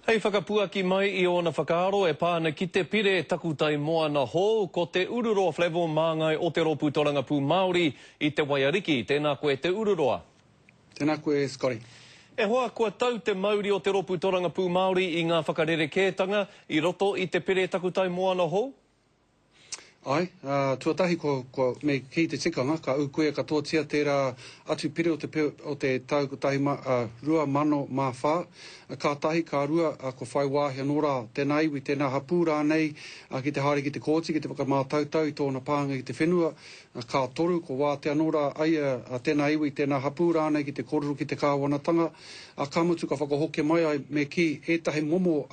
Hei whakapuaki mai I ona whakaaro e pāna ki te pire takutai moana hou ko te ururoa Flevo māngai o te ropu Torangapū Māori I te Waiariki. Tēnā koe te ururoa. Tēnā koe, Scotty. E hoa kua tau te mauri o te ropu Torangapū Māori I ngā whakarerekētanga I roto I te pire takutai moana hou? Ai, tuatahi ko me ki te tikanga, ka ukoe katoatia tērā atu pire o te taukutahi rua mano mā whā. Ka tahi, ka rua, ko whai wāhia nō rā tēnā iwi, tēnā hapū rā nei, ki te haere ki te kōti, ki te whakamātautau, I tōna pānga ki te whenua. Ka toru, ko wātea nō rā aia tēnā iwi, tēnā hapū rā nei, ki te kororo, ki te kāwanatanga. Ka mutu ka whakahoke mai ai me ki ētahi momo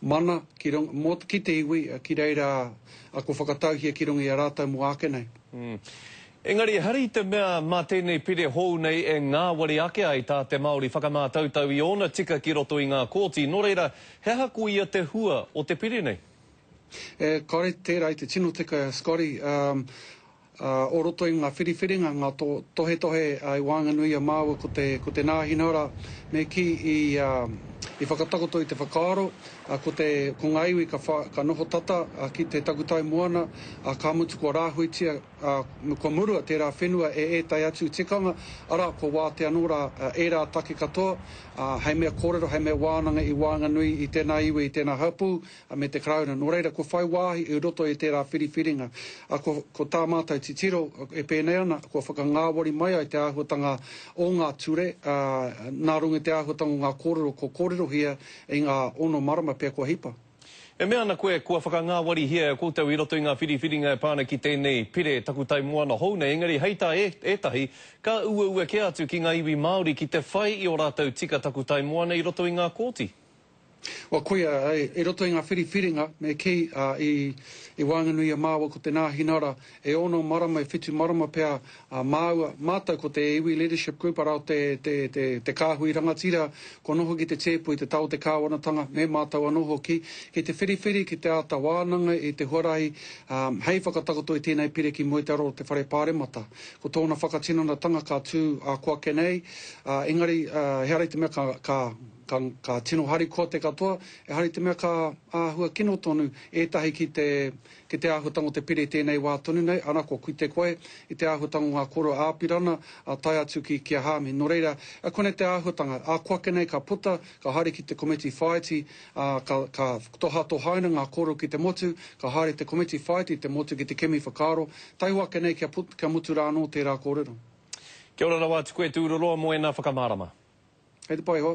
mana ki te iwi, ki reira ko whakatauhia ki rungi a rātau mo ake nei. Engari, hari te mea mā tēnei pire hou nei e ngā wari ake ai tā te Māori whakamātautau I ona tika ki roto I ngā kōti. Nō reira, he haku ia te hua o te pire nei? Kare tērā I te tino tika, Scotty, o roto I ngā whiriwhiringa, ngā tohe I Whanganui a Māua ko te nāhinara, me ki I whakatakoto I te whakaaro, ko ngā iwi ka noho tata ki te takutai moana, ka mutu ko rāhuitia, ko murua tērā whenua ētai atu tikanga, ara ko wātea nō rā rā take katoa, hei mea kōrero, hei mea wānanga I Whanganui I tēnā iwi, I tēnā hapū, me te krauna. Nō reira, ko whai wāhi I roto I tērā whiriwhiringa. Ko tā mātai titiro e pēnei ana, ko whakangāwari mai ai te āhuatanga o ngā ture, nā runga te āhuatanga o ngā kōrero, ko kōrero hia I ngā ono marama pia kua hipa. E mea ana koe kua whakangāwari hia e kōtau I roto I ngā whiriwhiringa e pāna ki tēnei pire takutai moana hou nei. Engari, hei tā ētahi, ka ua ke atu ki ngā iwi Māori ki te whai I o rātou tika takutai moana I roto I ngā kōti. Wa kuia, I roto I ngā whiriwhiringa, me ki I Whanganui a Māua ko te nāhinara, e ono marama, e whitu marama pia Māua, mātau ko te iwi leadership group arau te kāhui rangatira, ko noho ki te tēpui, te tau te kāwanatanga, me mātau anoho ki te whiriwhiri, ki te ata wānanga, I te huarahi, hei whakatakoto I tēnei pire ki Moetaro te whare pāremata. Ko tōna whakatinona tanga ka tū kua kenei, engari, he hari te mea ka tino hari ko te katoa, e hari te mea ka hua kino tonu ētahi ki te āhuatanga o te pire tēnei wā tonu nei, ana ko kui te koe, I te āhuatanga o ngā koro āpirana, tai atu ki a hāmi. Nō reira, kone te āhuatanga, koake nei ka puta, ka hari ki te committee whaiti, ka toha tohaina ngā koro ki te motu, ka hari te committee whaiti, te motu ki te kemi whakaaro, tai wake nei kia mutu rā no tērā kōrero. Kia ora rawa, te koe tūroroa mo e nā whakamārama. Hei te pai hoa.